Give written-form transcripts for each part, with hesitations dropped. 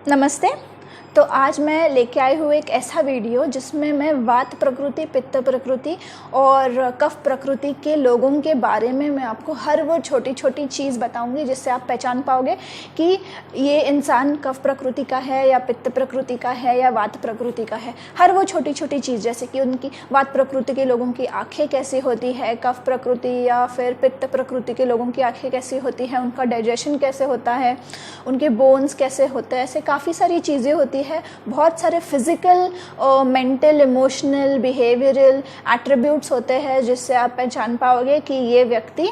नमस्ते। तो आज मैं लेके आई हूँ एक ऐसा वीडियो जिसमें मैं वात प्रकृति, पित्त प्रकृति और कफ प्रकृति के लोगों के बारे में मैं आपको हर वो छोटी छोटी चीज़ बताऊंगी जिससे आप पहचान पाओगे कि ये इंसान कफ प्रकृति का है या पित्त प्रकृति का है या वात प्रकृति का है। हर वो छोटी छोटी चीज़, जैसे कि उनकी वात प्रकृति के लोगों की आँखें कैसी होती है, कफ प्रकृति या फिर पित्त प्रकृति के लोगों की आँखें कैसी होती हैं, उनका डाइजेशन कैसे होता है, उनके बोन्स कैसे होते हैं, ऐसे काफ़ी सारी चीज़ें होती है। बहुत सारे physical, mental, emotional, behavioural attributes होते हैं जिससे आप पहचान पाओगे कि ये व्यक्ति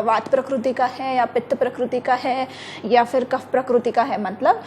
वात प्रकृति का है या पित्त प्रकृति का है या फिर कफ प्रकृति का है। मतलब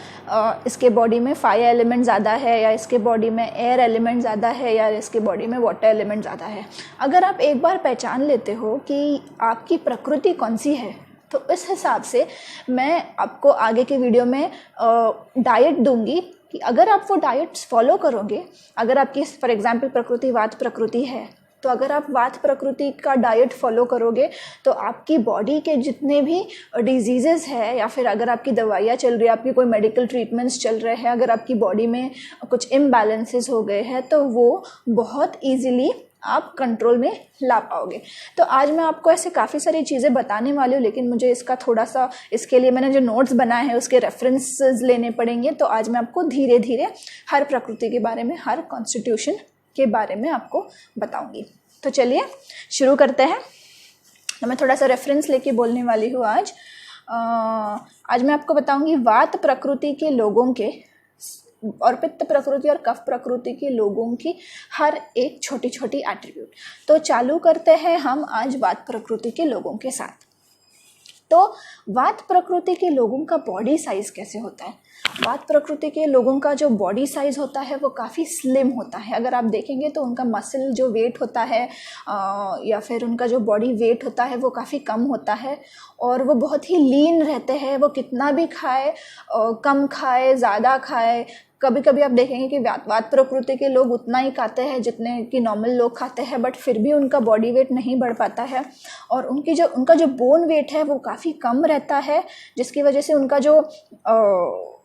इसके बॉडी में फायर एलिमेंट ज़्यादा है या इसके बॉडी में एयर एलिमेंट ज़्यादा है या इसके बॉडी में वाटर एलिमेंट ज़्यादा है। अगर आप एक बार पहचान लेते हो कि आपकी प्रकृति कौन सी है, तो इस हिसाब से मैं आपको आगे के वीडियो में डाइट दूंगी कि अगर आप वो डाइट्स फॉलो करोगे, अगर आपकी फॉर एग्जांपल प्रकृति वात प्रकृति है, तो अगर आप वात प्रकृति का डाइट फॉलो करोगे तो आपकी बॉडी के जितने भी डिजीज़ेज़ है या फिर अगर आपकी दवाइयाँ चल रही है, आपकी कोई मेडिकल ट्रीटमेंट्स चल रहे हैं, अगर आपकी बॉडी में कुछ इम्बैलेंसेस हो गए हैं तो वो बहुत ईजीली आप कंट्रोल में ला पाओगे। तो आज मैं आपको ऐसे काफ़ी सारी चीज़ें बताने वाली हूँ, लेकिन मुझे इसका थोड़ा सा, इसके लिए मैंने जो नोट्स बनाए हैं उसके रेफरेंसेस लेने पड़ेंगे। तो आज मैं आपको धीरे धीरे हर प्रकृति के बारे में, हर कॉन्स्टिट्यूशन के बारे में आपको बताऊंगी। तो चलिए शुरू करते हैं। तो मैं थोड़ा सा रेफरेंस लेके बोलने वाली हूँ आज मैं आपको बताऊंगी वात प्रकृति के लोगों के और पित्त प्रकृति और कफ प्रकृति के लोगों की हर एक छोटी छोटी एट्रीब्यूट। तो चालू करते हैं हम आज वात प्रकृति के लोगों के साथ। तो वात प्रकृति के लोगों का बॉडी साइज कैसे होता है? वात प्रकृति के लोगों का जो बॉडी साइज होता है वो काफ़ी स्लिम होता है। अगर आप देखेंगे तो उनका मसल जो वेट होता है या फिर उनका जो बॉडी वेट होता है वो काफ़ी कम होता है और वो बहुत ही लीन रहते हैं। वो कितना भी खाए, कम खाए, ज़्यादा खाए, कभी कभी आप देखेंगे कि वात प्रकृति के लोग उतना ही खाते हैं जितने कि नॉर्मल लोग खाते हैं, बट फिर भी उनका बॉडी वेट नहीं बढ़ पाता है और उनका जो बोन वेट है वो काफ़ी कम रहता है, जिसकी वजह से उनका जो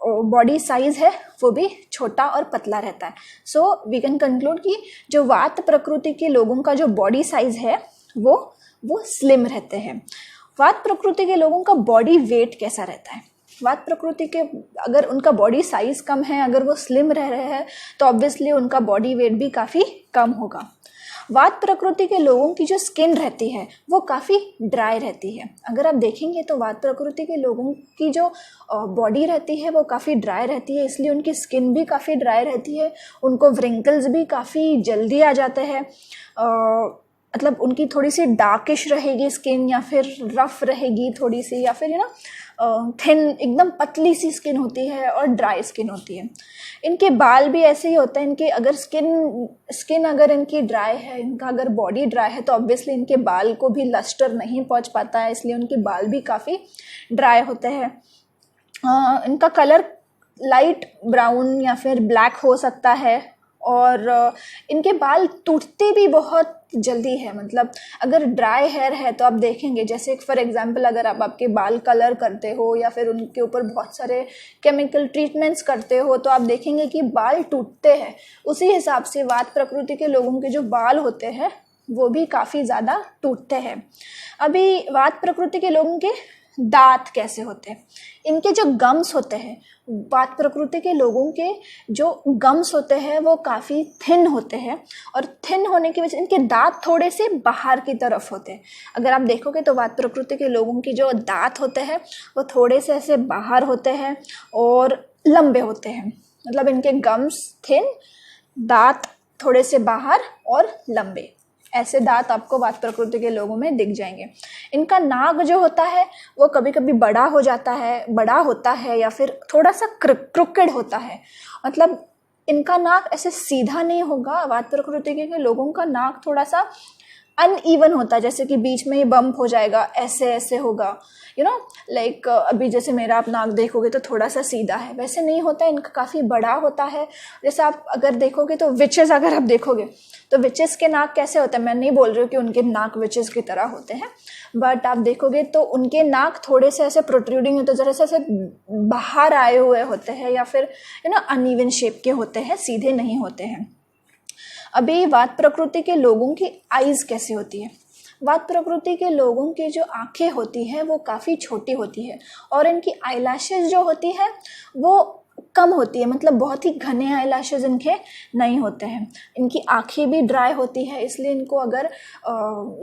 बॉडी साइज है वो भी छोटा और पतला रहता है। सो वी कैन कंक्लूड कि जो वात प्रकृति के लोगों का जो बॉडी साइज है वो स्लिम रहते हैं। वात प्रकृति के लोगों का बॉडी वेट कैसा रहता है? वात प्रकृति के अगर उनका बॉडी साइज कम है, अगर वो स्लिम रह रहे हैं तो ऑब्वियसली उनका बॉडी वेट भी काफ़ी कम होगा। वात प्रकृति के लोगों की जो स्किन रहती है वो काफ़ी ड्राई रहती है। अगर आप देखेंगे तो वात प्रकृति के लोगों की जो बॉडी रहती है वो काफ़ी ड्राई रहती है, इसलिए उनकी स्किन भी काफ़ी ड्राई रहती है। उनको व्रिंकल्स भी काफ़ी जल्दी आ जाते हैं। मतलब उनकी थोड़ी सी डार्किश रहेगी स्किन या फिर रफ रहेगी थोड़ी सी, या फिर थिन, एकदम पतली सी स्किन होती है और ड्राई स्किन होती है। इनके बाल भी ऐसे ही होते हैं। इनके अगर स्किन अगर इनकी ड्राई है, इनका अगर बॉडी ड्राई है तो ऑब्वियसली इनके बाल को भी लस्टर नहीं पहुंच पाता है, इसलिए उनके बाल भी काफ़ी ड्राई होते हैं। इनका कलर लाइट ब्राउन या फिर ब्लैक हो सकता है और इनके बाल टूटते भी बहुत जल्दी है। मतलब अगर ड्राई हेयर है तो आप देखेंगे, जैसे फॉर एग्जांपल अगर आप आपके बाल कलर करते हो या फिर उनके ऊपर बहुत सारे केमिकल ट्रीटमेंट्स करते हो तो आप देखेंगे कि बाल टूटते हैं। उसी हिसाब से वात प्रकृति के लोगों के जो बाल होते हैं वो भी काफ़ी ज़्यादा टूटते हैं। अभी वात प्रकृति के लोगों के दांत कैसे होते हैं? इनके जो गम्स होते हैं, वात प्रकृति के लोगों के जो गम्स होते हैं वो काफ़ी थिन होते हैं और थिन होने की वजह से इनके दांत थोड़े से बाहर की तरफ होते हैं। अगर आप देखोगे तो वात प्रकृति के लोगों की जो दांत होते हैं वो थोड़े से ऐसे बाहर होते हैं और लंबे होते हैं। मतलब इनके गम्स थिन, दांत थोड़े से बाहर और लंबे, ऐसे दांत आपको वात प्रकृति के लोगों में दिख जाएंगे। इनका नाक जो होता है वो कभी कभी बड़ा होता है या फिर थोड़ा सा क्रुकेड होता है। मतलब इनका नाक ऐसे सीधा नहीं होगा। वात प्रकृति के लोगों का नाक थोड़ा सा अनइवन होता है, जैसे कि बीच में ही बम्प हो जाएगा, ऐसे ऐसे होगा, लाइक अभी जैसे मेरा आप नाक देखोगे तो थोड़ा सा सीधा है, वैसे नहीं होता है, इनका काफ़ी बड़ा होता है। जैसे आप अगर देखोगे तो विचेस अगर आप देखोगे तो विचेस के नाक कैसे होते हैं, मैं नहीं बोल रही हूँ कि उनके नाक विचेस की तरह होते हैं, बट आप देखोगे तो उनके नाक थोड़े से ऐसे प्रोट्रूडिंग होते हैं, जरा से ऐसे बाहर आए हुए होते हैं, या फिर अनइवन शेप के होते हैं, सीधे नहीं होते हैं। अभी वात प्रकृति के लोगों की आईज कैसी होती है। वात प्रकृति के लोगों की जो आंखें होती है वो काफ़ी छोटी होती है, और इनकी आईलैशेस जो होती है वो कम होती है, मतलब बहुत ही घने आईलैशेस इनके नहीं होते हैं। इनकी आंखें भी ड्राई होती है, इसलिए इनको अगर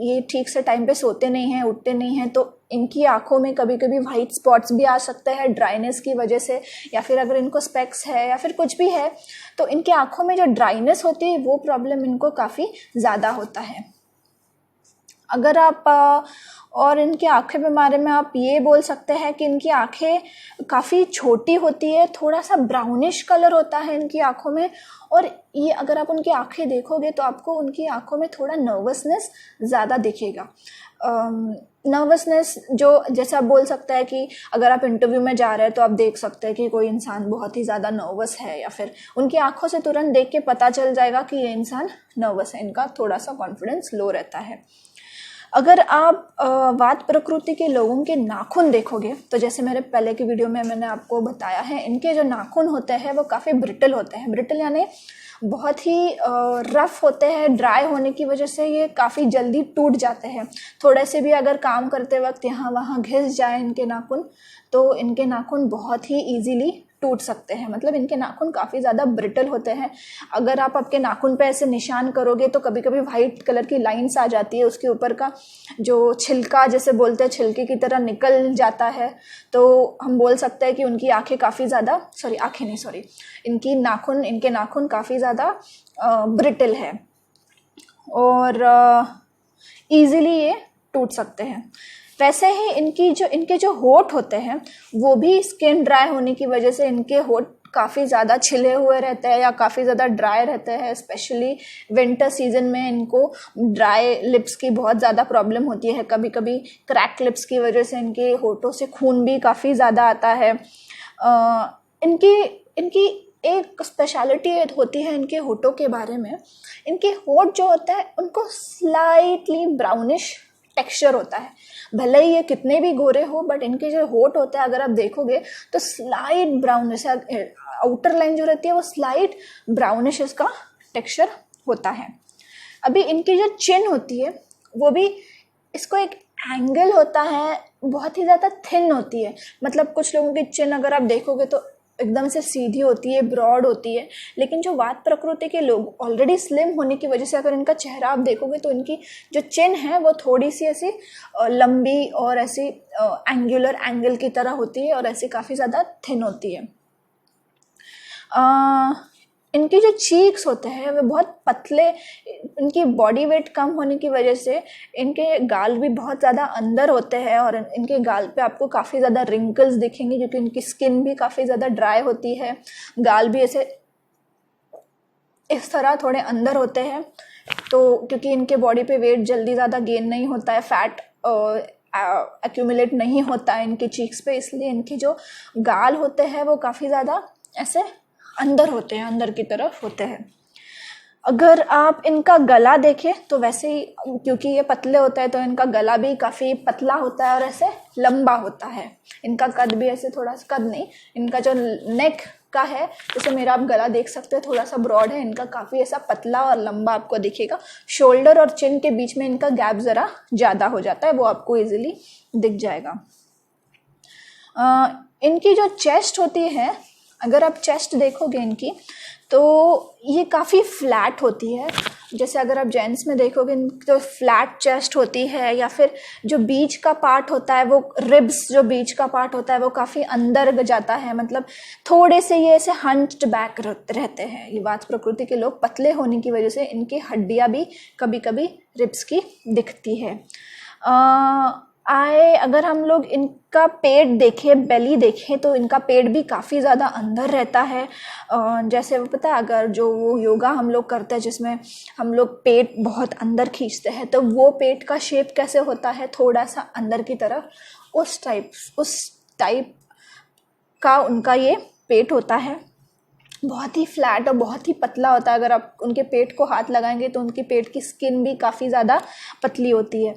ये ठीक से टाइम पे सोते नहीं हैं, उठते नहीं हैं, तो इनकी आंखों में कभी कभी वाइट स्पॉट्स भी आ सकते हैं ड्राइनेस की वजह से, या फिर अगर इनको स्पेक्स है या फिर कुछ भी है तो इनकी आंखों में जो ड्राइनेस होती है वो प्रॉब्लम इनको काफ़ी ज़्यादा होता है। अगर आप और इनकी आँखें के बारे में आप ये बोल सकते हैं कि इनकी आँखें काफ़ी छोटी होती है, थोड़ा सा ब्राउनिश कलर होता है इनकी आँखों में, और ये अगर आप उनकी आँखें देखोगे तो आपको उनकी आँखों में थोड़ा नर्वसनेस ज़्यादा दिखेगा। नर्वसनेस जो जैसे आप बोल सकते हैं कि अगर आप इंटरव्यू में जा रहे हैं तो आप देख सकते हैं कि कोई इंसान बहुत ही ज़्यादा नर्वस है, या फिर उनकी आँखों से तुरंत देख के पता चल जाएगा कि ये इंसान नर्वस है, इनका थोड़ा सा कॉन्फिडेंस लो रहता है। अगर आप वात प्रकृति के लोगों के नाखून देखोगे तो जैसे मेरे पहले की वीडियो में मैंने आपको बताया है, इनके जो नाखून होते हैं वो काफ़ी ब्रिटल होते हैं। ब्रिटल यानी बहुत ही रफ होते हैं, ड्राई होने की वजह से ये काफ़ी जल्दी टूट जाते हैं। थोड़े से भी अगर काम करते वक्त यहाँ वहाँ घिस जाए इनके नाखून तो इनके नाखून बहुत ही ईजीली टूट सकते हैं, मतलब इनके नाखून काफ़ी ज़्यादा ब्रिटल होते हैं। अगर आप आपके नाखून पे ऐसे निशान करोगे तो कभी कभी वाइट कलर की लाइंस आ जाती है, उसके ऊपर का जो छिलका जैसे बोलते हैं छिलके की तरह निकल जाता है, तो हम बोल सकते हैं कि उनकी आँखें काफ़ी ज़्यादा इनके नाखून काफ़ी ज़्यादा ब्रिटल है और ईज़िली ये टूट सकते हैं। वैसे ही इनके जो होंठ होते हैं वो भी स्किन ड्राई होने की वजह से इनके होंठ काफ़ी ज़्यादा छिले हुए रहते हैं या काफ़ी ज़्यादा ड्राई रहते हैं। स्पेशली विंटर सीजन में इनको ड्राई लिप्स की बहुत ज़्यादा प्रॉब्लम होती है। कभी कभी क्रैक लिप्स की वजह से इनके होठों से खून भी काफ़ी ज़्यादा आता है। इनकी एक स्पेशलिटी होती है इनके होठों के बारे में। इनके होठ जो होता है उनको स्लाइटली ब्राउनिश टेक्सचर होता है, भले ही ये कितने भी गोरे हो, बट इनके जो होठ होता है अगर आप देखोगे तो स्लाइट ब्राउनिश, आउटर लाइन जो रहती है वो स्लाइट ब्राउनिश इसका टेक्सचर होता है। अभी इनकी जो चिन होती है वो भी, इसको एक एंगल होता है, बहुत ही ज़्यादा थिन होती है। मतलब कुछ लोगों की चिन अगर आप देखोगे तो एकदम से सीधी होती है, ब्रॉड होती है, लेकिन जो वात प्रकृति के लोग ऑलरेडी स्लिम होने की वजह से अगर इनका चेहरा आप देखोगे तो इनकी जो चिन है वो थोड़ी सी ऐसी लंबी और ऐसी एंगुलर एंगल की तरह होती है और ऐसी काफ़ी ज़्यादा थिन होती है। इनके जो चीक्स होते हैं वे बहुत पतले, इनकी बॉडी वेट कम होने की वजह से इनके गाल भी बहुत ज़्यादा अंदर होते हैं और इनके गाल पे आपको काफ़ी ज़्यादा रिंकल्स दिखेंगे क्योंकि इनकी स्किन भी काफ़ी ज़्यादा ड्राई होती है। गाल भी ऐसे इस तरह थोड़े अंदर होते हैं, तो क्योंकि इनके बॉडी पे वेट जल्दी ज़्यादा गेन नहीं होता है, फैट एक्यूमुलेट नहीं होता है इनके चीक्स पे, इसलिए इनके जो गाल होते हैं वो काफ़ी ज़्यादा ऐसे अंदर होते हैं, अंदर की तरफ होते हैं। अगर आप इनका गला देखें तो वैसे ही, क्योंकि ये पतले होता है तो इनका गला भी काफ़ी पतला होता है और ऐसे लंबा होता है। इनका कद भी ऐसे थोड़ा सा, कद नहीं, इनका जो नेक का है, जैसे मेरा आप गला देख सकते हैं थोड़ा सा ब्रॉड है, इनका काफ़ी ऐसा पतला और लंबा आपको दिखेगा। शोल्डर और चिन के बीच में इनका गैप ज़रा ज़्यादा हो जाता है, वो आपको ईजिली दिख जाएगा। इनकी जो चेस्ट होती है, अगर आप चेस्ट देखोगे इनकी तो ये काफ़ी फ्लैट होती है। जैसे अगर आप जेंट्स में देखोगे तो फ्लैट चेस्ट होती है, या फिर जो बीच का पार्ट होता है वो रिब्स, जो बीच का पार्ट होता है वो काफ़ी अंदर जाता है, मतलब थोड़े से ये ऐसे हंच्ड बैक रहते हैं। ये वात प्रकृति के लोग पतले होने की वजह से इनकी हड्डियाँ भी कभी कभी रिब्स की दिखती है। अगर हम लोग इनका पेट देखें, बेली देखें, तो इनका पेट भी काफ़ी ज़्यादा अंदर रहता है। जैसे वो पता है, अगर जो वो योगा हम लोग करते हैं जिसमें हम लोग पेट बहुत अंदर खींचते हैं, तो वो पेट का शेप कैसे होता है, थोड़ा सा अंदर की तरफ उस टाइप का उनका ये पेट होता है। बहुत ही फ्लैट और बहुत ही पतला होता है। अगर आप उनके पेट को हाथ लगाएंगे तो उनके पेट की स्किन भी काफ़ी ज़्यादा पतली होती है।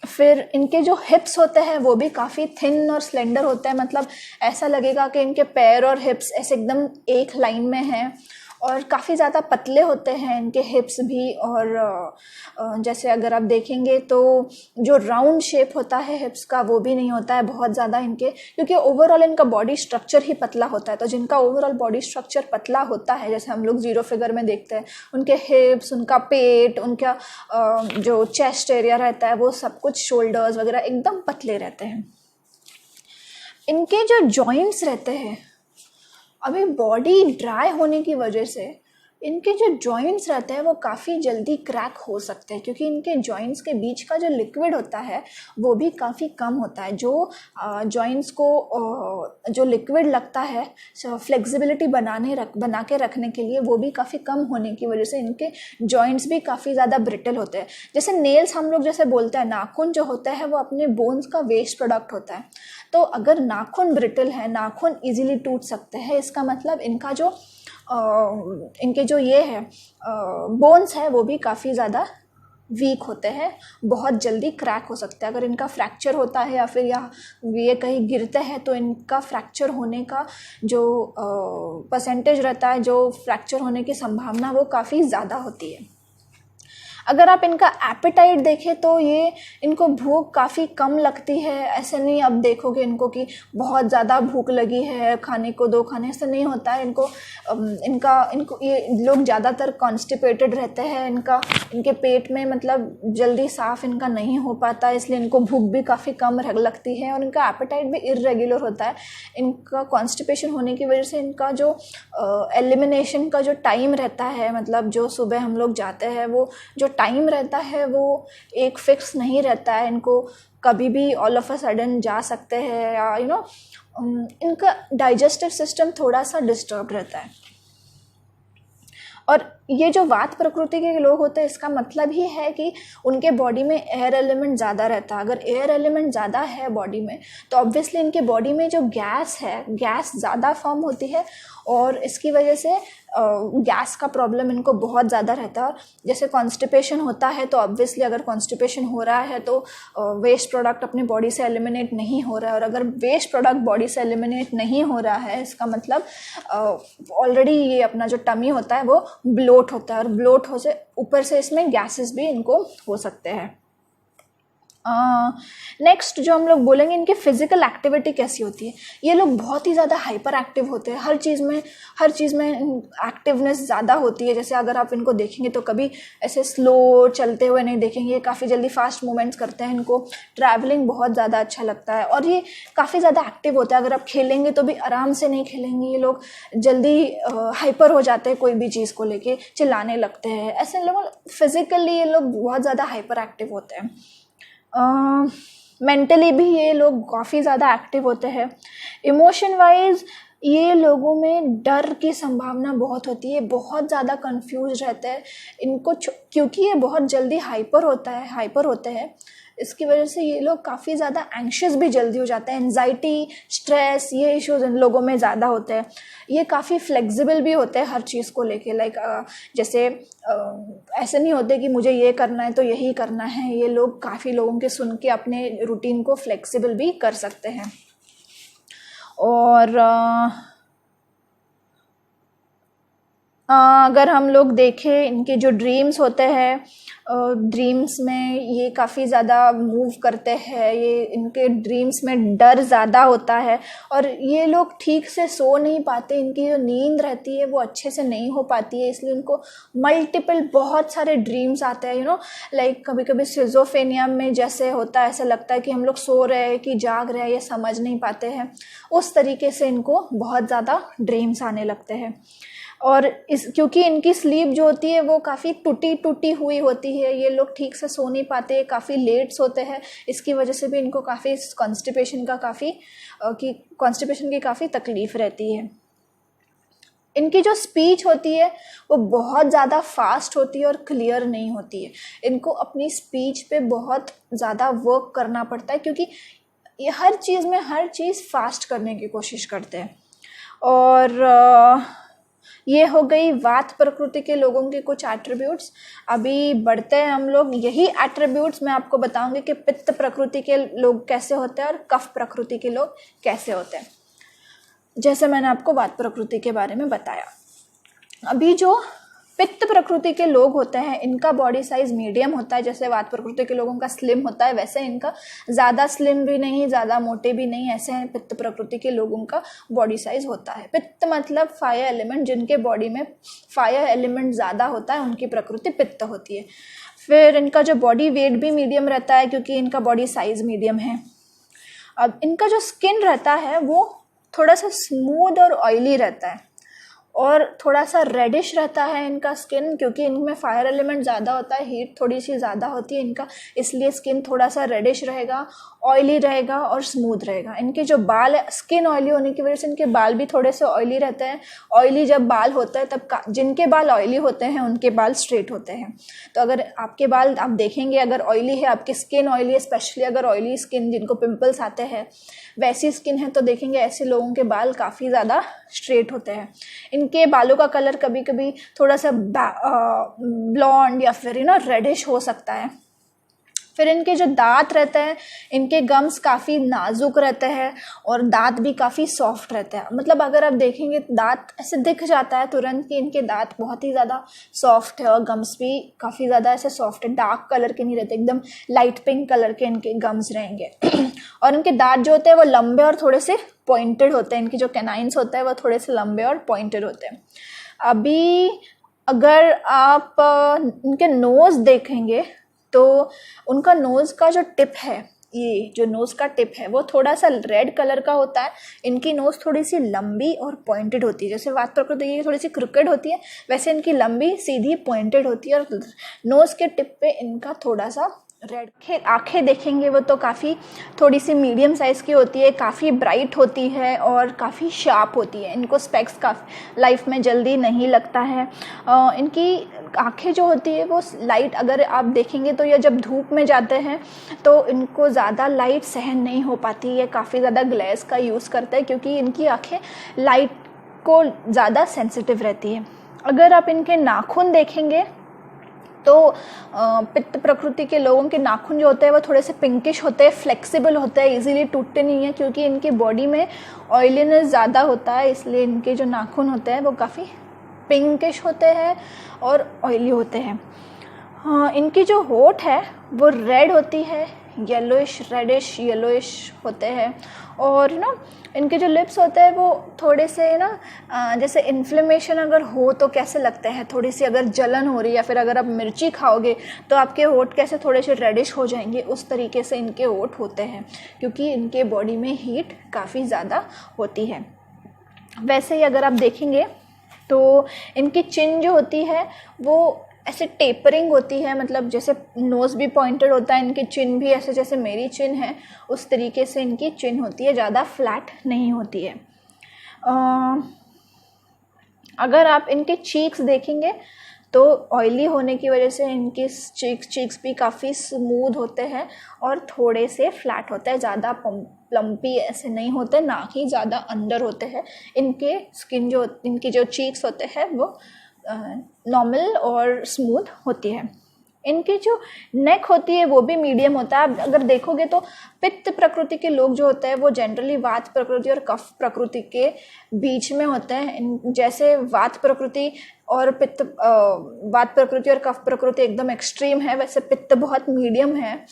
फिर इनके जो हिप्स होते हैं वो भी काफ़ी थिन और स्लेंडर होते हैं, मतलब ऐसा लगेगा कि इनके पैर और हिप्स ऐसे एकदम एक लाइन में हैं, और काफ़ी ज़्यादा पतले होते हैं इनके हिप्स भी। और जैसे अगर आप देखेंगे तो जो राउंड शेप होता है हिप्स का वो भी नहीं होता है बहुत ज़्यादा इनके, क्योंकि ओवरऑल इनका बॉडी स्ट्रक्चर ही पतला होता है। तो जिनका ओवरऑल बॉडी स्ट्रक्चर पतला होता है, जैसे हम लोग जीरो फिगर में देखते हैं, उनके हिप्स, उनका पेट, उनका जो चेस्ट एरिया रहता है वो सब कुछ, शोल्डर्स वगैरह एकदम पतले रहते हैं। इनके जो जॉइंट्स रहते हैं, अभी बॉडी ड्राई होने की वजह से इनके जो जॉइंट्स रहते हैं वो काफ़ी जल्दी क्रैक हो सकते हैं, क्योंकि इनके जॉइंट्स के बीच का जो लिक्विड होता है वो भी काफ़ी कम होता है। जो जॉइंट्स को जो लिक्विड लगता है फ्लेक्सिबिलिटी बना के रखने के लिए, वो भी काफ़ी कम होने की वजह से इनके जॉइंट्स भी काफ़ी ज़्यादा ब्रिटल होते हैं। जैसे नेल्स हम लोग जैसे बोलते हैं, नाखून जो होता है वो अपने बोन्स का वेस्ट प्रोडक्ट होता है। तो अगर नाखून ब्रिटल है, नाखून ईजिली टूट सकते हैं, इसका मतलब इनका जो इनके जो ये है बोन्स है वो भी काफ़ी ज़्यादा वीक होते हैं, बहुत जल्दी क्रैक हो सकते हैं। अगर इनका फ्रैक्चर होता है या फिर ये कहीं गिरते हैं तो इनका फ्रैक्चर होने का जो परसेंटेज रहता है, जो फ्रैक्चर होने की संभावना वो काफ़ी ज़्यादा होती है। अगर आप इनका एपेटाइट देखें तो ये इनको भूख काफ़ी कम लगती है। ऐसे नहीं आप देखोगे इनको कि बहुत ज़्यादा भूख लगी है, खाने को दो खाने, ऐसा नहीं होता है। इनको ये लोग ज़्यादातर कॉन्स्टिपेटेड रहते हैं। इनके पेट में मतलब जल्दी साफ़ इनका नहीं हो पाता, इसलिए इनको भूख भी काफ़ी कम लगती है, और इनका एपेटाइट भी इर्रेगुलर होता है। इनका कॉन्स्टिपेशन होने की वजह से इनका जो एलिमिनेशन का जो टाइम रहता है, मतलब जो सुबह हम लोग जाते हैं वो जो टाइम रहता है वो एक फिक्स नहीं रहता है। इनको कभी भी ऑल ऑफ अ सडन जा सकते हैं, या इनका डाइजेस्टिव सिस्टम थोड़ा सा डिस्टर्ब रहता है। और ये जो वात प्रकृति के लोग होते हैं, इसका मतलब ही है कि उनके बॉडी में एयर एलिमेंट ज़्यादा रहता है। अगर एयर एलिमेंट ज़्यादा है बॉडी में तो ऑब्वियसली इनके बॉडी में जो गैस है, गैस ज़्यादा फॉर्म होती है, और इसकी वजह से गैस का प्रॉब्लम इनको बहुत ज़्यादा रहता है। और जैसे कॉन्स्टिपेशन होता है तो ऑब्वियसली अगर कॉन्स्टिपेशन हो रहा है तो वेस्ट प्रोडक्ट अपनी बॉडी से एलिमिनेट नहीं हो रहा है, और अगर वेस्ट प्रोडक्ट बॉडी से एलिमिनेट नहीं हो रहा है, इसका मतलब ऑलरेडी ये अपना जो टमी होता है वो ब्लोट होता है, और ब्लोट हो से ऊपर से इसमें गैसेस भी इनको हो सकते हैं। नेक्स्ट जो हम लोग बोलेंगे, इनकी फिजिकल एक्टिविटी कैसी होती है। ये लोग बहुत ही ज़्यादा हाइपर एक्टिव होते हैं, हर चीज़ में एक्टिवनेस ज़्यादा होती है। जैसे अगर आप इनको देखेंगे तो कभी ऐसे स्लो चलते हुए नहीं देखेंगे, काफ़ी जल्दी फास्ट मूवमेंट्स करते हैं। इनको ट्रैवलिंग बहुत ज़्यादा अच्छा लगता है, और ये काफ़ी ज़्यादा एक्टिव होता है। अगर आप खेलेंगे तो भी आराम से नहीं खेलेंगे, ये लोग जल्दी हाइपर हो जाते हैं, कोई भी चीज़ को लेके चिल्लाने लगते हैं। ऐसे लोग फिजिकली ये लोग बहुत ज़्यादा हाइपर एक्टिव होते हैं। मेंटली भी ये लोग काफ़ी ज़्यादा एक्टिव होते हैं। इमोशन वाइज ये लोगों में डर की संभावना बहुत होती है, बहुत ज़्यादा कंफ्यूज रहते हैं इनको, क्योंकि ये बहुत जल्दी हाइपर होते हैं। इसकी वजह से ये लोग काफ़ी ज़्यादा एंग्शियस भी जल्दी हो जाते हैं। एंजाइटी, स्ट्रेस, ये इश्यूज इन लोगों में ज़्यादा होते हैं। ये काफ़ी फ्लेक्सिबल भी होते हैं हर चीज़ को लेके, लाइक जैसे ऐसे नहीं होते कि मुझे ये करना है तो यही करना है। ये लोग काफ़ी लोगों के सुन के अपने रूटीन को फ्लेक्सिबल भी कर सकते हैं। और अगर हम लोग देखें इनके जो ड्रीम्स होते हैं, ड्रीम्स में ये काफ़ी ज़्यादा मूव करते हैं। ये इनके ड्रीम्स में डर ज़्यादा होता है, और ये लोग ठीक से सो नहीं पाते। इनकी जो नींद रहती है वो अच्छे से नहीं हो पाती है, इसलिए इनको बहुत सारे ड्रीम्स आते हैं। लाइक कभी कभी सिजोफ्रेनिया में जैसे होता है, ऐसा लगता है कि हम लोग सो रहे हैं कि जाग रहे हैं, ये समझ नहीं पाते हैं। उस तरीके से इनको बहुत ज़्यादा ड्रीम्स आने लगते हैं। और क्योंकि इनकी स्लीप जो होती है वो काफ़ी टूटी हुई होती है, ये लोग ठीक से सो नहीं पाते, काफ़ी लेट सोते हैं। इसकी वजह से भी इनको काफ़ी कॉन्स्टिपेशन की काफ़ी तकलीफ़ रहती है। इनकी जो स्पीच होती है वो बहुत ज़्यादा फास्ट होती है और क्लियर नहीं होती है। इनको अपनी स्पीच पे बहुत ज़्यादा वर्क करना पड़ता है, क्योंकि ये हर चीज़ में हर चीज़ फास्ट करने की कोशिश करते हैं। और ये हो गई वात प्रकृति के लोगों के कुछ एट्रीब्यूट्स। अभी बढ़ते हैं हम लोग, यही एट्रीब्यूट्स मैं आपको बताऊंगी कि पित्त प्रकृति के लोग कैसे होते हैं और कफ प्रकृति के लोग कैसे होते हैं, जैसे मैंने आपको वात प्रकृति के बारे में बताया। अभी जो पित्त प्रकृति के लोग होते हैं इनका बॉडी साइज मीडियम होता है। जैसे वात प्रकृति के लोगों का स्लिम होता है, वैसे इनका ज़्यादा स्लिम भी नहीं, ज़्यादा मोटे भी नहीं, ऐसे पित्त प्रकृति के लोगों का बॉडी साइज होता है। पित्त मतलब फायर एलिमेंट, जिनके बॉडी में फायर एलिमेंट ज़्यादा होता है उनकी प्रकृति पित्त होती है। फिर इनका जो बॉडी वेट भी मीडियम रहता है, क्योंकि इनका बॉडी साइज मीडियम है। अब इनका जो स्किन रहता है वो थोड़ा सा स्मूथ और ऑयली रहता है, और थोड़ा सा रेडिश रहता है इनका स्किन, क्योंकि इनमें फायर एलिमेंट ज़्यादा होता है, हीट थोड़ी सी ज़्यादा होती है इनका, इसलिए स्किन थोड़ा सा रेडिश रहेगा, ऑयली रहेगा और स्मूथ रहेगा। इनके जो बाल, स्किन ऑयली होने की वजह से इनके बाल भी थोड़े से ऑयली रहते हैं। ऑयली जब बाल होता है तब जिनके बाल ऑयली होते हैं उनके बाल स्ट्रेट होते हैं। तो अगर आपके बाल आप देखेंगे अगर ऑयली है, आपकी स्किन ऑयली है, स्पेशली अगर ऑयली स्किन जिनको पिंपल्स आते हैं वैसी स्किन है, तो देखेंगे ऐसे लोगों के बाल काफ़ी ज़्यादा स्ट्रेट होते हैं। इनके बालों का कलर कभी कभी थोड़ा सा ब्लॉन्ड या फिर रेडिश हो सकता है। फिर इनके जो दांत रहते हैं, इनके गम्स काफ़ी नाजुक रहते हैं और दांत भी काफ़ी सॉफ्ट रहते हैं। मतलब अगर आप देखेंगे दांत ऐसे दिख जाता है तुरंत कि इनके दांत बहुत ही ज़्यादा सॉफ्ट है, और गम्स भी काफ़ी ज़्यादा ऐसे सॉफ्ट है, डार्क कलर के नहीं रहते, एकदम लाइट पिंक कलर के इनके गम्स रहेंगे। और इनके दांत जो होते हैं वो लंबे और थोड़े से पॉइंटेड होते हैं। इनके जो कैनाइन्स होते हैं वो थोड़े से लंबे और पॉइंटेड होते हैं। अभी अगर आप इनके नोज़ देखेंगे तो उनका नोज़ का जो टिप है, ये जो नोज़ का टिप है वो थोड़ा सा रेड कलर का होता है। इनकी नोज़ थोड़ी सी लंबी और पॉइंटेड होती है। जैसे वात प्रकृति की थोड़ी सी क्रिकेट होती है, वैसे इनकी लंबी सीधी पॉइंटेड होती है, और नोज़ के टिप पे इनका थोड़ा सा रेड। आँखें देखेंगे वो तो काफ़ी थोड़ी सी मीडियम साइज़ की होती है, काफ़ी ब्राइट होती है और काफ़ी शार्प होती है। इनको स्पेक्स काफ़ी लाइफ में जल्दी नहीं लगता है। इनकी आँखें जो होती है वो लाइट, अगर आप देखेंगे तो ये जब धूप में जाते हैं तो इनको ज़्यादा लाइट सहन नहीं हो पाती है, काफ़ी ज़्यादा ग्लेस का यूज़ करते हैं, क्योंकि इनकी आँखें लाइट को ज़्यादा सेंसिटिव रहती है। अगर आप इनके नाखून देखेंगे तो पित्त प्रकृति के लोगों के नाखून जो होते हैं वो थोड़े से पिंकिश होते हैं, फ्लेक्सिबल होते हैं, इजीली टूटते नहीं हैं, क्योंकि इनकी बॉडी में ऑयलीनेस ज़्यादा होता है, इसलिए इनके जो नाखून होते हैं वो काफ़ी पिंकिश होते हैं और ऑयली होते हैं। हाँ, इनकी जो होठ है वो रेड होती है, येलोइश, रेडिश येलोइश होते हैं। और इनके जो लिप्स होते हैं वो थोड़े से जैसे इन्फ्लेमेशन अगर हो तो कैसे लगते हैं, थोड़ी सी अगर जलन हो रही है या फिर अगर आप मिर्ची खाओगे तो आपके होठ कैसे थोड़े से रेडिश हो जाएंगे, उस तरीके से इनके होठ होते हैं, क्योंकि इनके बॉडी में हीट काफ़ी ज़्यादा होती है। वैसे ही अगर आप देखेंगे तो इनकी चिन जो होती है वो ऐसे टेपरिंग होती है, मतलब जैसे नोज़ भी पॉइंटेड होता है, इनकी चिन भी ऐसे जैसे मेरी चिन है उस तरीके से इनकी चिन होती है, ज़्यादा फ्लैट नहीं होती है। अगर आप इनके चीक्स देखेंगे तो ऑयली होने की वजह से इनके चीक्स भी काफ़ी स्मूथ होते हैं और थोड़े से फ्लैट होते हैं, ज़्यादा प्लम्पी ऐसे नहीं होते, ना ही ज़्यादा अंदर होते हैं। इनके स्किन जो इनकी जो चीक्स होते हैं वो नॉर्मल और स्मूथ होती है। इनकी जो नेक होती है वो भी मीडियम होता है। अगर देखोगे तो पित्त प्रकृति के लोग जो होते हैं वो जनरली वात प्रकृति और कफ प्रकृति के बीच में होते हैं। जैसे वात प्रकृति और वात प्रकृति और कफ प्रकृति एकदम एक्सट्रीम है, वैसे पित्त बहुत मीडियम है।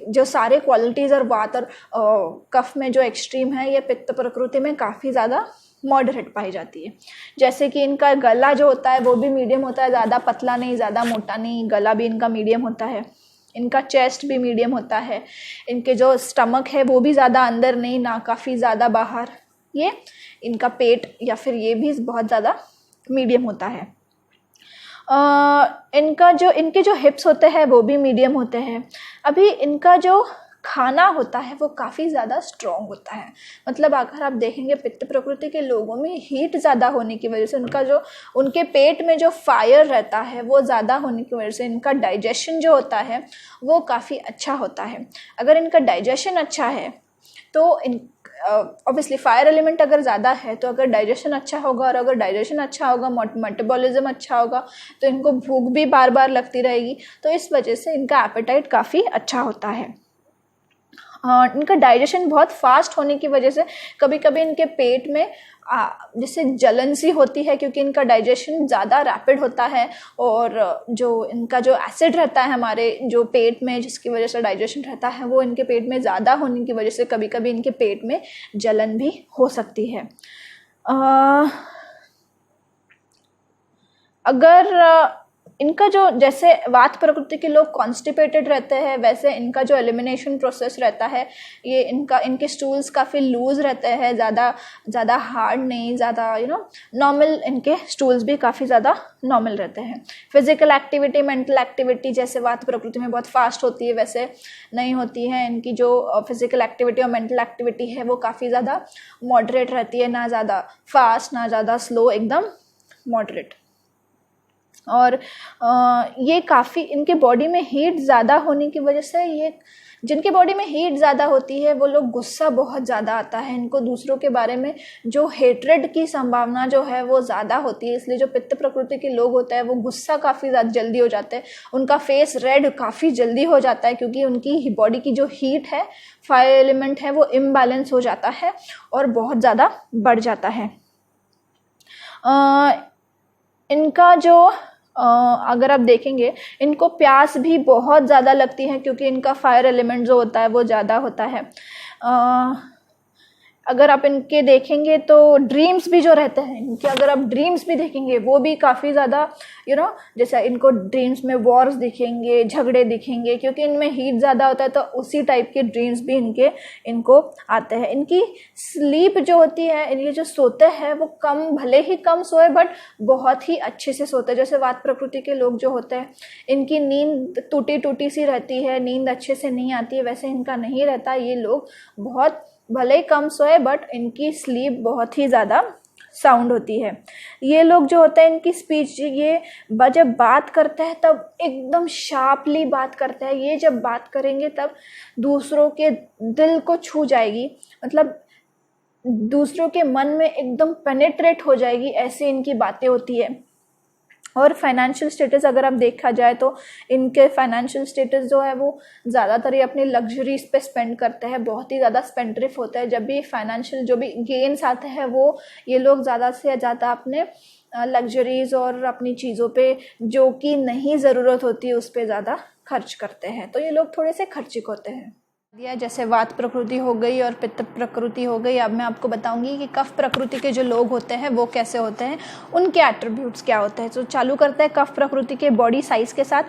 जो सारे क्वालिटीज़ और वात और कफ में जो एक्सट्रीम है ये पित्त प्रकृति में काफ़ी ज़्यादा मॉडरेट पाई जाती है। जैसे कि इनका गला जो होता है वो भी मीडियम होता है, ज़्यादा पतला नहीं, ज़्यादा मोटा नहीं, गला भी इनका मीडियम होता है। इनका चेस्ट भी मीडियम होता है। इनके जो स्टमक है वो भी ज़्यादा अंदर नहीं, ना काफ़ी ज़्यादा बाहर। ये इनका पेट या फिर ये भी बहुत ज़्यादा मीडियम होता है। इनके जो हिप्स होते हैं वो भी मीडियम होते हैं। अभी इनका जो खाना होता है वो काफ़ी ज़्यादा स्ट्रॉन्ग होता है। मतलब अगर आप देखेंगे पित्त प्रकृति के लोगों में हीट ज़्यादा होने की वजह से उनके पेट में जो फायर रहता है वो ज़्यादा होने की वजह से इनका डाइजेशन जो होता है वो काफ़ी अच्छा होता है। अगर इनका डाइजेशन अच्छा है तो ऑब्वियसली फायर एलिमेंट अगर ज़्यादा है तो अगर डाइजेशन अच्छा होगा, और अगर डाइजेशन अच्छा होगा, मेटाबॉलिज्म अच्छा होगा, तो इनको भूख भी बार बार लगती रहेगी। तो इस वजह से इनका एपेटाइट काफ़ी अच्छा होता है। इनका डाइजेशन बहुत फास्ट होने की वजह से कभी कभी इनके पेट में जैसे जलन सी होती है, क्योंकि इनका डाइजेशन ज़्यादा रैपिड होता है, और जो इनका जो एसिड रहता है हमारे जो पेट में, जिसकी वजह से डाइजेशन रहता है वो इनके पेट में ज़्यादा होने की वजह से कभी कभी इनके पेट में जलन भी हो सकती है। अगर इनका जो जैसे वात प्रकृति के लोग कॉन्स्टिपेटेड रहते हैं, वैसे इनका जो एलिमिनेशन प्रोसेस रहता है ये इनके स्टूल्स काफ़ी लूज रहते हैं, ज़्यादा हार्ड नहीं, ज़्यादा नॉर्मल, इनके स्टूल्स भी काफ़ी ज़्यादा नॉर्मल रहते हैं। फिजिकल एक्टिविटी, मेंटल एक्टिविटी जैसे वात प्रकृति में बहुत फास्ट होती है वैसे नहीं होती है। इनकी जो फिजिकल एक्टिविटी और मेंटल एक्टिविटी है वो काफ़ी ज़्यादा मॉडरेट रहती है, ना ज़्यादा फास्ट ना ज़्यादा स्लो, एकदम मॉडरेट। और ये काफ़ी इनके बॉडी में हीट ज़्यादा होने की वजह से, ये जिनके बॉडी में हीट ज़्यादा होती है वो लोग गुस्सा बहुत ज़्यादा आता है, इनको दूसरों के बारे में जो हेट्रेड की संभावना जो है वो ज़्यादा होती है। इसलिए जो पित्त प्रकृति के लोग होते हैं वो गुस्सा काफ़ी ज़्यादा जल्दी हो जाते हैं, उनका फेस रेड काफ़ी जल्दी हो जाता है, क्योंकि उनकी बॉडी की जो हीट है, फायर एलिमेंट है, वो इम्बैलेंस हो जाता है और बहुत ज़्यादा बढ़ जाता है। इनका जो अगर आप देखेंगे इनको प्यास भी बहुत ज़्यादा लगती है, क्योंकि इनका फायर एलिमेंट जो होता है वो ज़्यादा होता है। अगर आप इनके देखेंगे तो ड्रीम्स भी जो रहते हैं इनके, अगर आप ड्रीम्स भी देखेंगे वो भी काफ़ी ज़्यादा जैसे इनको ड्रीम्स में वॉर्स दिखेंगे, झगड़े दिखेंगे, क्योंकि इनमें हीट ज़्यादा होता है, तो उसी टाइप के ड्रीम्स भी इनको आते हैं। इनकी स्लीप जो होती है, इनके जो सोते हैं वो भले ही कम सोए बट बहुत ही अच्छे से सोते हैं। जैसे वात प्रकृति के लोग जो होते हैं इनकी नींद टूटी टूटी सी रहती है, नींद अच्छे से नहीं आती है, वैसे इनका नहीं रहता। ये लोग बहुत भले ही कम सोए बट इनकी स्लीप बहुत ही ज़्यादा साउंड होती है। ये लोग जो होते हैं इनकी स्पीच, ये जब बात करते हैं तब एकदम शार्पली बात करते हैं। ये जब बात करेंगे तब दूसरों के दिल को छू जाएगी, मतलब दूसरों के मन में एकदम पेनेट्रेट हो जाएगी, ऐसी इनकी बातें होती है। और फाइनेंशियल स्टेटस अगर आप देखा जाए तो इनके फाइनेंशियल स्टेटस जो है वो ज़्यादातर ये अपनी लग्जरीज पे स्पेंड करते हैं, बहुत ही ज़्यादा स्पेंडथ्रिफ्ट होता है। जब भी फाइनेंशियल जो भी गेन्स आते हैं वो ये लोग ज़्यादा से ज़्यादा अपने लग्जरीज और अपनी चीज़ों पे जो कि नहीं ज़रूरत होती है उस पर ज़्यादा खर्च करते हैं, तो ये लोग थोड़े से खर्चिक होते हैं। जैसे वात प्रकृति हो गई और पित्त प्रकृति हो गई। अब मैं आपको बताऊंगी कि कफ प्रकृति के जो लोग होते हैं वो कैसे होते हैं, उनके एट्रीब्यूट्स क्या होते हैं। तो चालू करते हैं कफ प्रकृति के बॉडी साइज के साथ।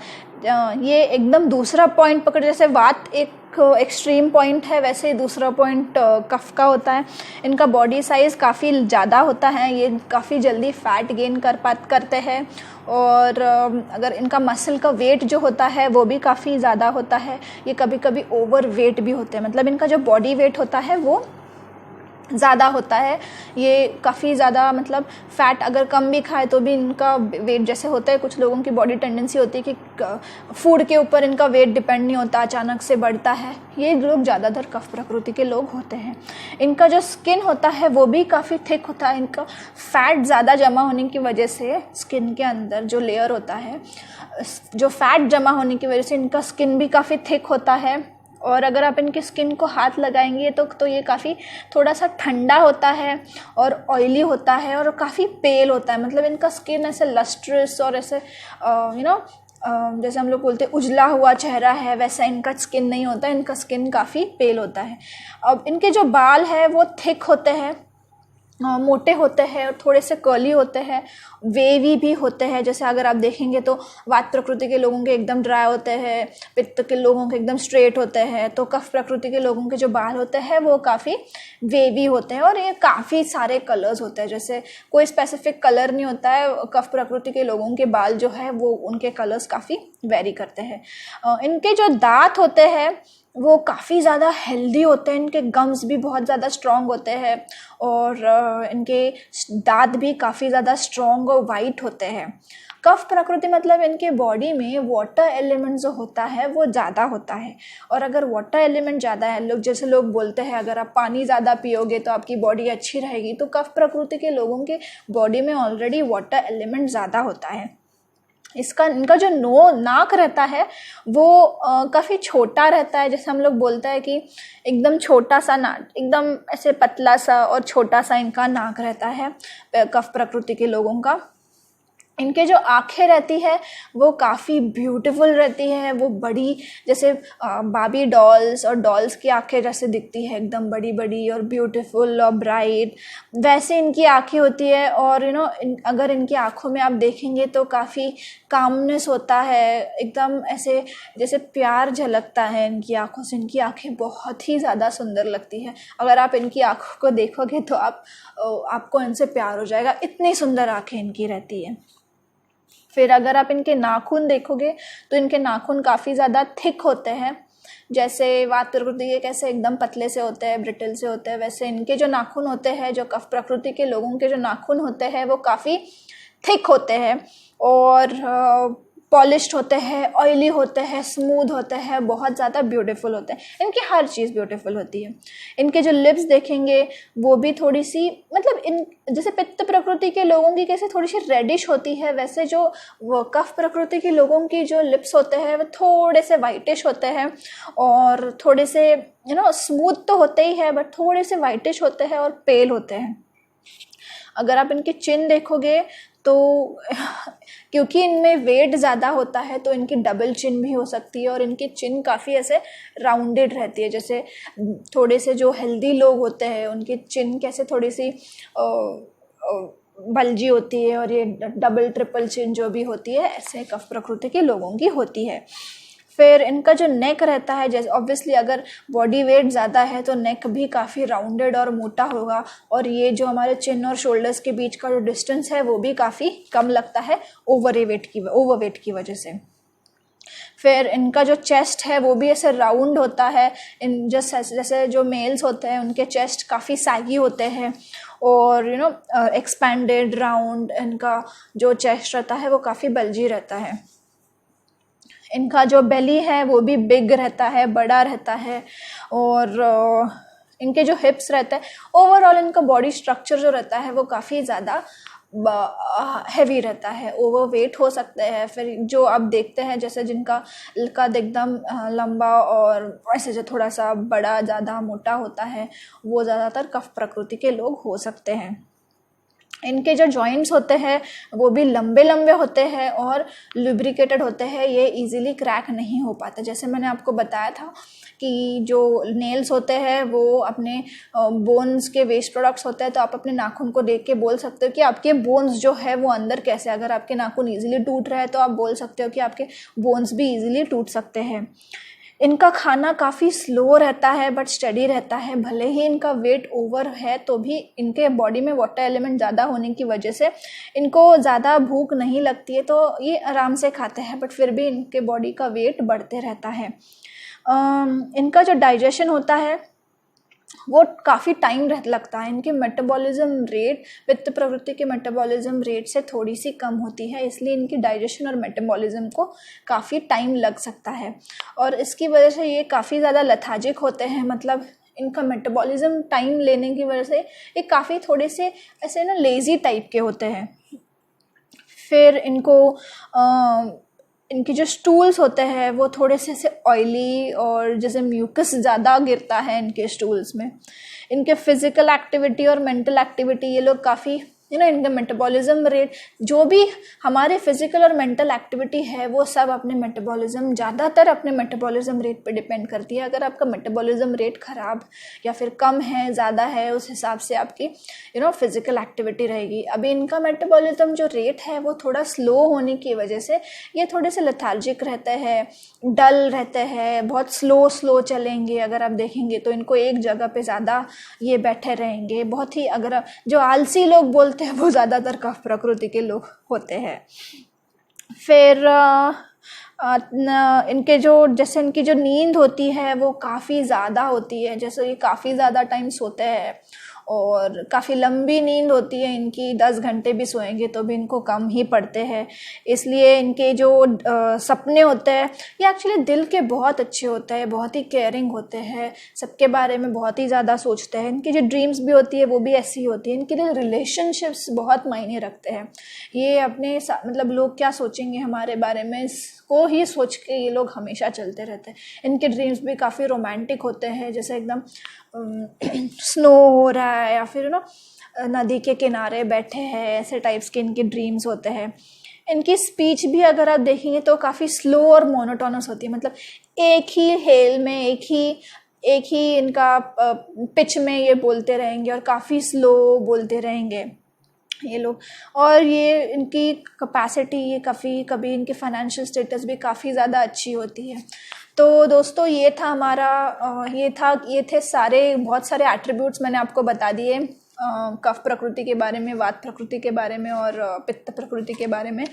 ये एकदम दूसरा पॉइंट पकड़, जैसे वात एक एक्सट्रीम पॉइंट है वैसे ही दूसरा पॉइंट कफ का होता है। इनका बॉडी साइज काफ़ी ज़्यादा होता है, ये काफ़ी जल्दी फैट गेन करते हैं, और अगर इनका मसल का वेट जो होता है वो भी काफ़ी ज़्यादा होता है। ये कभी कभी ओवर वेट भी होते हैं, मतलब इनका जो बॉडी वेट होता है वो ज़्यादा होता है। ये काफ़ी ज़्यादा, मतलब फ़ैट अगर कम भी खाए तो भी इनका वेट जैसे होता है, कुछ लोगों की बॉडी टेंडेंसी होती है कि फूड के ऊपर इनका वेट डिपेंड नहीं होता, अचानक से बढ़ता है। ये लोग ज़्यादातर कफ प्रकृति के लोग होते हैं। इनका जो स्किन होता है वो भी काफ़ी थिक होता है। इनका फैट ज़्यादा जमा होने की वजह से स्किन के अंदर जो लेयर होता है, जो फैट जमा होने की वजह से इनका स्किन भी काफ़ी थिक होता है। और अगर आप इनकी स्किन को हाथ लगाएंगे तो ये काफ़ी थोड़ा सा ठंडा होता है और ऑयली होता है और काफ़ी पेल होता है। मतलब इनका स्किन ऐसे लस्ट्रस और ऐसे जैसे हम लोग बोलते हैं उजला हुआ चेहरा है, वैसा इनका स्किन नहीं होता है। इनका स्किन काफ़ी पेल होता है। अब इनके जो बाल है वो थिक होते हैं, मोटे होते हैं और थोड़े से कर्ली होते हैं, वेवी भी होते हैं। जैसे अगर आप देखेंगे तो वात प्रकृति के लोगों के एकदम ड्राई होते हैं, पित्त के लोगों के एकदम स्ट्रेट होते हैं, तो कफ प्रकृति के लोगों के जो बाल होते हैं वो काफ़ी वेवी होते हैं। और ये काफ़ी सारे कलर्स होते हैं, जैसे कोई स्पेसिफिक कलर नहीं होता है। कफ प्रकृति के लोगों के बाल जो है वो उनके कलर्स काफ़ी वेरी करते हैं। इनके जो दांत होते हैं वो काफ़ी ज़्यादा हेल्दी होते हैं, इनके गम्स भी बहुत ज़्यादा स्ट्रॉन्ग होते हैं और इनके दांत भी काफ़ी ज़्यादा स्ट्रॉन्ग और वाइट होते हैं। कफ प्रकृति मतलब इनके बॉडी में वाटर एलिमेंट जो होता है वो ज़्यादा होता है, और अगर वाटर एलिमेंट ज़्यादा है, जैसे लोग बोलते हैं अगर आप पानी ज़्यादा पियोगे तो आपकी बॉडी अच्छी रहेगी, तो कफ प्रकृति के लोगों के बॉडी में ऑलरेडी वाटर एलिमेंट ज़्यादा होता है। इनका जो नाक रहता है वो काफ़ी छोटा रहता है, जैसे हम लोग बोलते हैं कि एकदम छोटा सा नाक, एकदम ऐसे पतला सा और छोटा सा इनका नाक रहता है कफ प्रकृति के लोगों का। इनके जो आँखें रहती है वो काफ़ी ब्यूटीफुल रहती है, वो बड़ी, जैसे बाबी डॉल्स और डॉल्स की आँखें जैसे दिखती है, एकदम बड़ी बड़ी और ब्यूटीफुल और ब्राइट, वैसे इनकी आँखें होती है। और अगर इनकी आँखों में आप देखेंगे तो काफ़ी कामनेस होता है, एकदम ऐसे जैसे प्यार झलकता है इनकी आँखों से। इनकी आँखें बहुत ही ज़्यादा सुंदर लगती है, अगर आप इनकी आँखों को देखोगे तो आपको इनसे प्यार हो जाएगा, इतनी सुंदर आँखें इनकी रहती है। फिर अगर आप इनके नाखून देखोगे तो इनके नाखून काफ़ी ज़्यादा थिक होते हैं, जैसे वात प्रकृति के कैसे एकदम पतले से होते हैं, ब्रिटल से होते हैं, वैसे इनके जो नाखून होते हैं, जो कफ प्रकृति के लोगों के जो नाखून होते हैं वो काफ़ी थिक होते हैं और पॉलिश्ड होते हैं, ऑयली होते हैं, स्मूथ होते हैं, बहुत ज़्यादा ब्यूटीफुल होते हैं। इनकी हर चीज़ ब्यूटीफुल होती है। इनके जो लिप्स देखेंगे वो भी थोड़ी सी, मतलब जैसे पित्त प्रकृति के लोगों की कैसे थोड़ी सी रेडिश होती है, वैसे जो वो कफ प्रकृति के लोगों की जो लिप्स होते हैं वो थोड़े से वाइटिश होते हैं और थोड़े से स्मूथ तो होते ही है बट थोड़े से वाइटिश होते हैं और पेल होते हैं। अगर आप इनकी चिन देखोगे तो क्योंकि इनमें वेट ज़्यादा होता है तो इनकी डबल चिन भी हो सकती है और इनकी चिन काफ़ी ऐसे राउंडेड रहती है। जैसे थोड़े से जो हेल्दी लोग होते हैं उनकी चिन कैसे थोड़ी सी बल्जी होती है और ये डबल ट्रिपल चिन जो भी होती है, ऐसे कफ प्रकृति के लोगों की होती है। फिर इनका जो नेक रहता है, जैसे ऑब्वियसली अगर बॉडी वेट ज़्यादा है तो नेक भी काफ़ी राउंडेड और मोटा होगा और ये जो हमारे चिन और शोल्डर्स के बीच का जो डिस्टेंस है वो भी काफ़ी कम लगता है ओवरवेट की वजह से। फिर इनका जो चेस्ट है वो भी ऐसे राउंड होता है, जैसे जो मेल्स होते हैं उनके चेस्ट काफ़ी सैगी होते हैं और एक्सपैंडेड राउंड इनका जो चेस्ट रहता है वो काफ़ी बल्जी रहता है। इनका जो बेली है वो भी बिग रहता है, बड़ा रहता है और इनके जो हिप्स रहता है, ओवरऑल इनका बॉडी स्ट्रक्चर जो रहता है वो काफ़ी ज़्यादा हैवी रहता है, ओवरवेट हो सकते हैं। फिर जो आप देखते हैं जैसे जिनका कद एकदम लंबा और ऐसे जो थोड़ा सा बड़ा ज़्यादा मोटा होता है वो ज़्यादातर कफ प्रकृति के लोग हो सकते हैं। इनके जो जॉइंट्स होते हैं वो भी लंबे लंबे होते हैं और लुब्रिकेटेड होते हैं, ये इजीली क्रैक नहीं हो पाते। जैसे मैंने आपको बताया था कि जो नेल्स होते हैं वो अपने बोन्स के वेस्ट प्रोडक्ट्स होते हैं, तो आप अपने नाखून को देख के बोल सकते हो कि आपके बोन्स जो है वो अंदर कैसे। अगर आपके नाखून ईजिली टूट रहे हैं तो आप बोल सकते हो कि आपके बोन्स भी ईजिली टूट सकते हैं। इनका खाना काफ़ी स्लो रहता है बट स्टडी रहता है, भले ही इनका वेट ओवर है तो भी इनके बॉडी में वाटर एलिमेंट ज़्यादा होने की वजह से इनको ज़्यादा भूख नहीं लगती है, तो ये आराम से खाते हैं बट फिर भी इनके बॉडी का वेट बढ़ते रहता है। इनका जो डाइजेशन होता है वो काफ़ी टाइम लगता है। इनके मेटाबॉलिज्म रेट पित्त प्रवृत्ति के मेटाबॉलिज्म रेट से थोड़ी सी कम होती है, इसलिए इनकी डाइजेशन और मेटाबॉलिज्म को काफ़ी टाइम लग सकता है और इसकी वजह से ये काफ़ी ज़्यादा लेथार्जिक होते हैं। मतलब इनका मेटाबॉलिज्म टाइम लेने की वजह से ये काफ़ी थोड़े से ऐसे लेज़ी टाइप के होते हैं। फिर इनके जो स्टूल्स होते हैं वो थोड़े से ऐसे ऑयली और जैसे म्यूकस ज़्यादा गिरता है इनके स्टूल्स में। इनके फिज़िकल एक्टिविटी और मेंटल एक्टिविटी, ये लोग काफ़ी इनका मेटाबॉलिज्म रेट, जो भी हमारे फिजिकल और मेंटल एक्टिविटी है वो सब अपने मेटाबॉलिज्म ज़्यादातर अपने मेटाबॉलिज्म रेट पे डिपेंड करती है। अगर आपका मेटाबॉलिज्म रेट ख़राब या फिर कम है, ज़्यादा है, उस हिसाब से आपकी फिज़िकल एक्टिविटी रहेगी। अभी इनका मेटाबॉलिज्म जो रेट है वो थोड़ा स्लो होने की वजह से ये थोड़े से लेथार्जिक रहते हैं, डल रहते हैं, बहुत स्लो चलेंगे। अगर आप देखेंगे तो इनको एक जगह पे ज़्यादा ये बैठे रहेंगे, बहुत ही, अगर जो आलसी लोग बोलते हैं वो ज़्यादातर कफ प्रकृति के लोग होते हैं। फिर इनके जो जैसे इनकी जो नींद होती है वो काफ़ी ज़्यादा होती है, जैसे ये काफ़ी ज़्यादा टाइम सोते हैं और काफ़ी लंबी नींद होती है इनकी, 10 घंटे भी सोएंगे तो भी इनको कम ही पड़ते हैं। इसलिए इनके जो सपने होते हैं ये एक्चुअली दिल के बहुत अच्छे होते हैं, बहुत ही केयरिंग होते हैं, सबके बारे में बहुत ही ज़्यादा सोचते हैं। इनकी जो ड्रीम्स भी होती है वो भी ऐसी होती है। इनके लिए रिलेशनशिप्स बहुत मायने रखते हैं। ये अपने मतलब लोग क्या सोचेंगे हमारे बारे में को ही सोच के ये लोग हमेशा चलते रहते हैं। इनके ड्रीम्स भी काफ़ी रोमांटिक होते हैं, जैसे एकदम स्नो हो रहा है या फिर नदी के किनारे बैठे हैं, ऐसे टाइप्स के इनके ड्रीम्स होते हैं। इनकी स्पीच भी अगर आप देखेंगे तो काफ़ी स्लो और मोनोटोनस होती है, मतलब एक ही हेल में एक ही इनका पिच में ये बोलते रहेंगे और काफ़ी स्लो बोलते रहेंगे ये लोग। और ये इनकी कैपेसिटी, ये कभी इनकी फाइनेंशियल स्टेटस भी काफ़ी ज़्यादा अच्छी होती है। तो दोस्तों ये था हमारा ये थे बहुत सारे एट्रीब्यूट्स मैंने आपको बता दिए कफ प्रकृति के बारे में, वात प्रकृति के बारे में और पित्त प्रकृति के बारे में।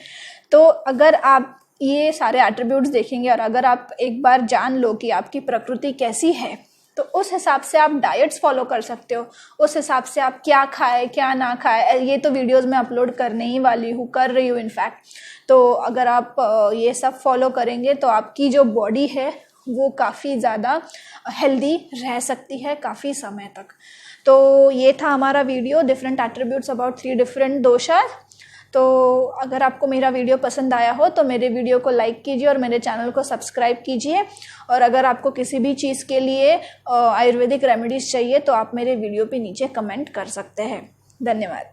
तो अगर आप ये सारे एट्रीब्यूट्स देखेंगे और अगर आप एक बार जान लो कि आपकी प्रकृति कैसी है तो उस हिसाब से आप डाइट्स फॉलो कर सकते हो, उस हिसाब से आप क्या खाए क्या ना खाए। ये तो वीडियोस में अपलोड करने ही वाली हूँ, कर रही हूँ इनफैक्ट। तो अगर आप ये सब फॉलो करेंगे तो आपकी जो बॉडी है वो काफ़ी ज़्यादा हेल्दी रह सकती है काफ़ी समय तक। तो ये था हमारा video, different attributes about 3 different doshas. तो अगर आपको मेरा वीडियो पसंद आया हो तो मेरे वीडियो को लाइक कीजिए और मेरे चैनल को सब्सक्राइब कीजिए। और अगर आपको किसी भी चीज़ के लिए आयुर्वेदिक रेमेडीज़ चाहिए तो आप मेरे वीडियो पे नीचे कमेंट कर सकते हैं। धन्यवाद।